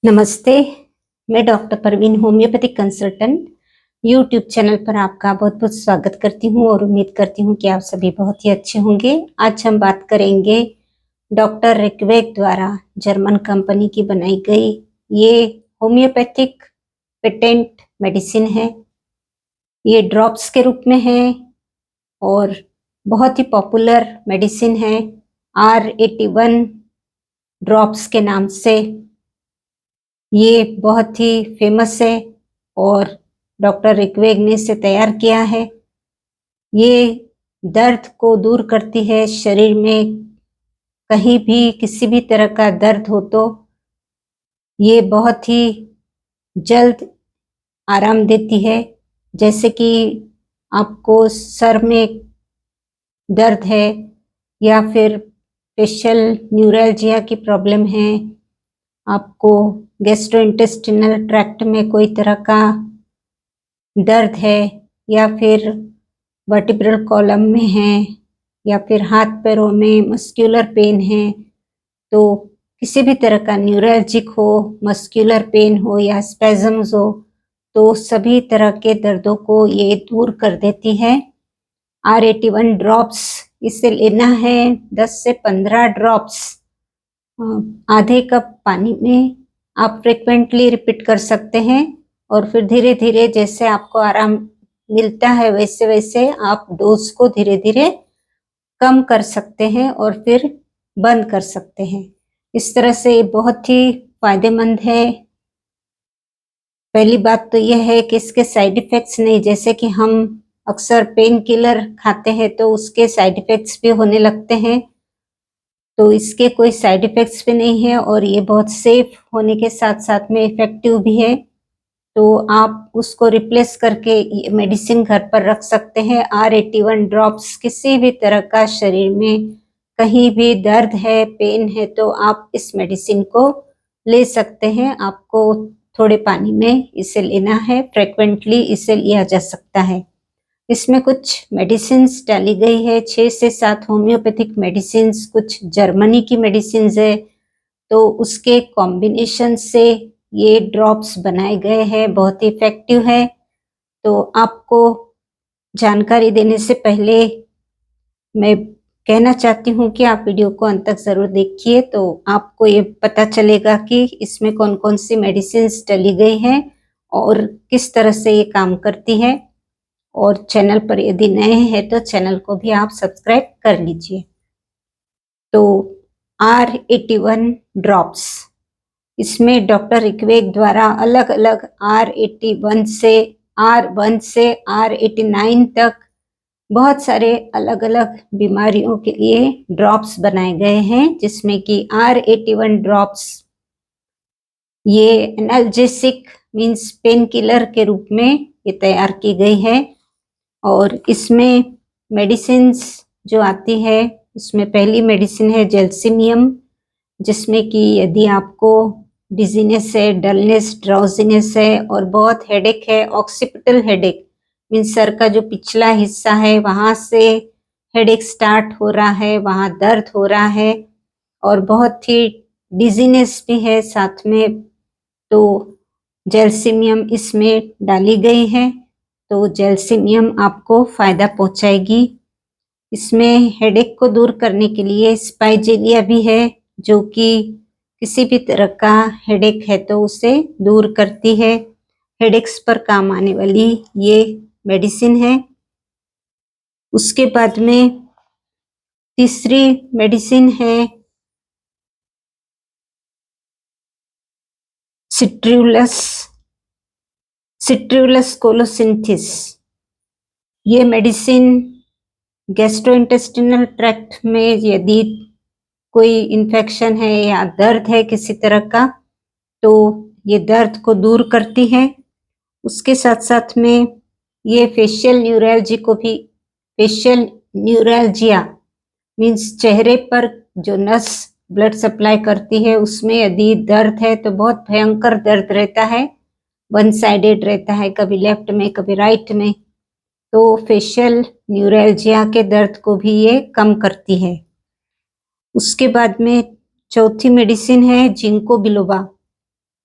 नमस्ते, मैं doctor Parveen homeopathic consultant YouTube channel पर आपका बहुत-बहुत स्वागत करती हूँ और उम्मीद करती हूँ कि आप सभी बहुत ही अच्छे होंगे। आज हम बात करेंगे डॉक्टर रिक्वेक द्वारा जर्मन कंपनी की बनाई गई ये होम्योपैथिक पेटेंट मेडिसिन है। ये ड्रॉप्स के रूप में है और बहुत ही पॉपुलर मेडिसिन है। R81 ड्रॉप्स के नाम से ये बहुत ही फेमस है और डॉक्टर रिक्वेक ने इसे तैयार किया है। ये दर्द को दूर करती है। शरीर में कहीं भी किसी भी तरह का दर्द हो तो ये बहुत ही जल्द आराम देती है। जैसे कि आपको सर में दर्द है या फिर फेशियल न्यूरैल्जिया की प्रॉब्लम है, आपको गैस्ट्रोइंटेस्टिनल ट्रैक्ट में कोई तरह का दर्द है या फिर वर्टिब्रल कॉलम में है या फिर हाथ पैरों में मस्कुलर पेन है, तो किसी भी तरह का न्यूरैल्जिक हो, मस्कुलर पेन हो या स्पैज़म्स हो, तो सभी तरह के दर्दों को ये दूर कर देती है। R81 ड्रॉप्स इसे लेना है 10 से 15 ड्रॉप्स आधे कप पानी में आप फ्रिक्वेंटली रिपीट कर सकते हैं और फिर धीरे धीरे जैसे आपको आराम मिलता है वैसे वैसे आप डोज को धीरे धीरे कम कर सकते हैं और फिर बंद कर सकते हैं। इस तरह से ये बहुत ही फायदेमंद है। पहली बात तो यह है कि इसके साइड इफेक्ट्स नहीं, जैसे कि हम अक्सर पेन किलर खाते हैं तो उसके साइड इफेक्ट्स भी होने लगते हैं, तो इसके कोई साइड इफेक्ट्स भी नहीं है और ये बहुत सेफ होने के साथ साथ में इफेक्टिव भी है। तो आप उसको रिप्लेस करके मेडिसिन घर पर रख सकते हैं। R81 ड्रॉप्स किसी भी तरह का शरीर में कहीं भी दर्द है, पेन है, तो आप इस मेडिसिन को ले सकते हैं। आपको थोड़े पानी में इसे लेना है, फ्रिक्वेंटली इसे लिया जा सकता है। इसमें कुछ मेडिसिन्स डाली गई है, 6 से 7 होम्योपैथिक मेडिसिन्स, कुछ जर्मनी की मेडिसिन्स है, तो उसके कॉम्बिनेशन से ये ड्रॉप्स बनाए गए हैं, बहुत ही इफेक्टिव है। तो आपको जानकारी देने से पहले मैं कहना चाहती हूँ कि आप वीडियो को अंत तक ज़रूर देखिए, तो आपको ये पता चलेगा कि इसमें कौन-कौन सी मेडिसिन्स डली गई हैं और किस तरह से ये काम करती है। और चैनल पर यदि नए हैं तो चैनल को भी आप सब्सक्राइब कर लीजिए। तो R81 ड्रॉप्स, इसमें डॉक्टर रिक्वेक द्वारा अलग-अलग R81 से R1 से R89 तक बहुत सारे अलग-अलग बीमारियों के लिए ड्रॉप्स बनाए गए हैं, जिसमें कि R81 ड्रॉप्स ये एनाल्जेसिक मीन्स पेन किलर के रूप में ये तैयार की गई है और इसमें मेडिसिन्स जो आती है उसमें पहली मेडिसिन है जेल्सिमियम, जिसमें कि यदि आपको डिजीनेस है, डलनेस, ड्राउजीनेस है और बहुत हेडेक है, ऑक्सीपिटल हेडेक मीन्स सर का जो पिछला हिस्सा है वहाँ से हेडेक स्टार्ट हो रहा है, वहाँ दर्द हो रहा है और बहुत ही डिजीनेस भी है साथ में, तो जेल्सिमियम इसमें डाली गई है। तो जेल्सिमियम आपको फायदा पहुंचाएगी। इसमें हेडेक को दूर करने के लिए स्पाइजेलिया भी है, जो कि किसी भी तरह का हेडेक है तो उसे दूर करती है। हेडेक्स पर काम आने वाली ये मेडिसिन है। उसके बाद में तीसरी मेडिसिन है सिट्रियोलस कोलोसिंथिस। ये मेडिसिन गैस्ट्रोइंटेस्टिनल ट्रैक्ट में यदि कोई इन्फेक्शन है या दर्द है किसी तरह का, तो ये दर्द को दूर करती है। उसके साथ साथ में ये फेशियल न्यूरैल्जिया मीन्स चेहरे पर जो नस ब्लड सप्लाई करती है उसमें यदि दर्द है तो बहुत भयंकर दर्द रहता है, वन साइडेड रहता है, कभी लेफ्ट में कभी राइट में, तो फेशियल न्यूरैल्जिया के दर्द को भी ये कम करती है। उसके बाद में चौथी मेडिसिन है जिंको बिलोबा।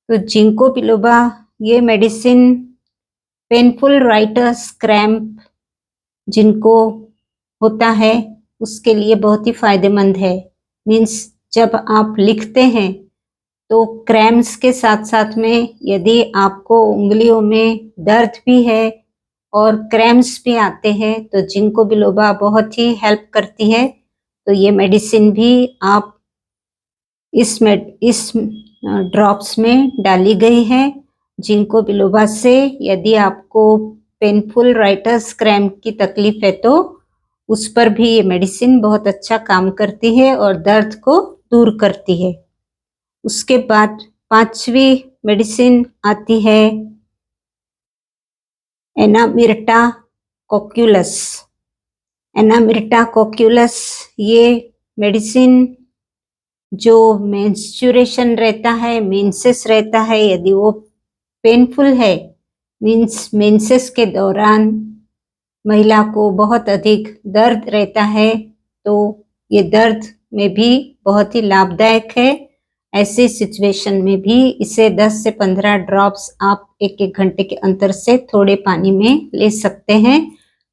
तो जिंको बिलोबा ये मेडिसिन पेनफुल राइटर्स क्रैम्प जिनको होता है उसके लिए बहुत ही फायदेमंद है। मीन्स जब आप लिखते हैं तो क्रैम्प्स के साथ साथ में यदि आपको उंगलियों में दर्द भी है और क्रैम्प्स भी आते हैं तो जिंको बिलोबा बहुत ही हेल्प करती है। तो ये मेडिसिन भी आप इस ड्रॉप्स में डाली गई है जिंको बिलोबा से। यदि आपको पेनफुल राइटर्स क्रैम्प की तकलीफ है तो उस पर भी ये मेडिसिन बहुत अच्छा काम करती है और दर्द को दूर करती है। उसके बाद 5वीं मेडिसिन आती है एनामिर्टा कोक्यूलस। एनामिर्टा कोक्यूलस ये मेडिसिन जो मेंस्ट्रुएशन रहता है, मेंसेस रहता है, यदि वो पेनफुल है, मीन्स मेंसेस के दौरान महिला को बहुत अधिक दर्द रहता है, तो ये दर्द में भी बहुत ही लाभदायक है। ऐसी सिचुएशन में भी इसे 10 से 15 ड्रॉप्स आप एक घंटे के अंतर से थोड़े पानी में ले सकते हैं।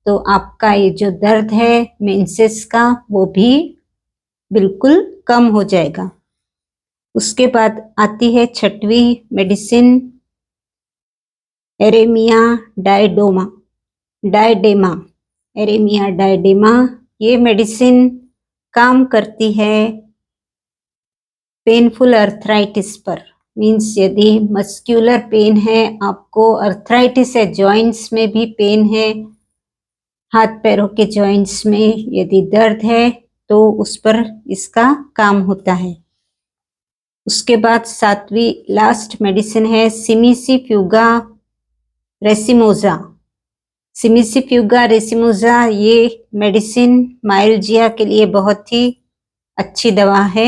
तो आपका ये जो दर्द है मेंसेस का वो भी बिल्कुल कम हो जाएगा। उसके बाद आती है 6वीं मेडिसिन एरेमिया डायडेमा। एरेमिया डायडेमा ये मेडिसिन काम करती है पेनफुल अर्थराइटिस पर। मीन्स यदि मस्क्यूलर पेन है, आपको अर्थराइटिस है, जॉइंट्स में भी पेन है, हाथ पैरों के जॉइंट्स में यदि दर्द है तो उस पर इसका काम होता है। उसके बाद 7वीं लास्ट मेडिसिन है सिमिसिफ्यूगा रेसिमोजा। सिमिसिफ्यूगा रेसिमोजा ये मेडिसिन माइल्जिया के लिए बहुत ही अच्छी दवा है।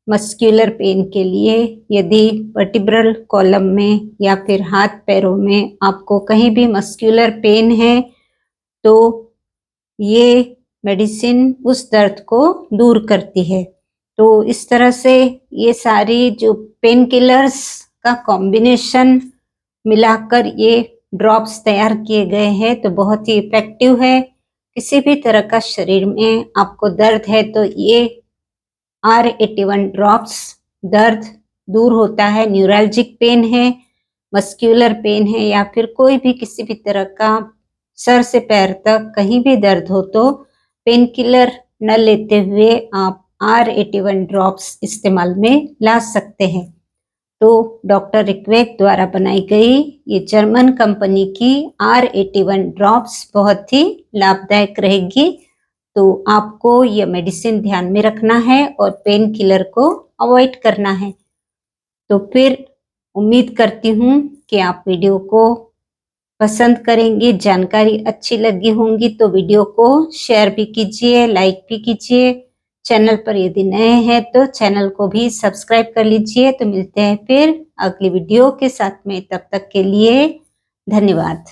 मस्क्यूलर पेन के लिए यदि वर्टिब्रल कॉलम में या फिर हाथ पैरों में आपको कहीं भी मस्क्यूलर पेन है तो ये मेडिसिन उस दर्द को दूर करती है। तो इस तरह से ये सारी जो पेन किलर्स का कॉम्बिनेशन मिलाकर ये ड्रॉप्स तैयार किए गए हैं तो बहुत ही इफेक्टिव है। किसी भी तरह का शरीर में आपको दर्द है तो ये R81 ड्रॉप्स दर्द दूर होता है। न्यूरल्जिक पेन है, मस्क्यूलर पेन है या फिर कोई भी किसी भी तरह का सर से पैर तक कहीं भी दर्द हो तो पेन किलर न लेते हुए आप R81 ड्रॉप्स इस्तेमाल में ला सकते हैं। तो डॉक्टर रिक्वेक द्वारा बनाई गई ये जर्मन कंपनी की R81 ड्रॉप्स बहुत ही लाभदायक रहेगी। तो आपको ये मेडिसिन ध्यान में रखना है और पेन किलर को अवॉइड करना है। तो फिर उम्मीद करती हूँ कि आप वीडियो को पसंद करेंगे, जानकारी अच्छी लगी होंगी तो वीडियो को शेयर भी कीजिए, लाइक भी कीजिए। चैनल पर यदि नए हैं तो चैनल को भी सब्सक्राइब कर लीजिए। तो मिलते हैं फिर अगली वीडियो के साथ में, तब तक के लिए धन्यवाद।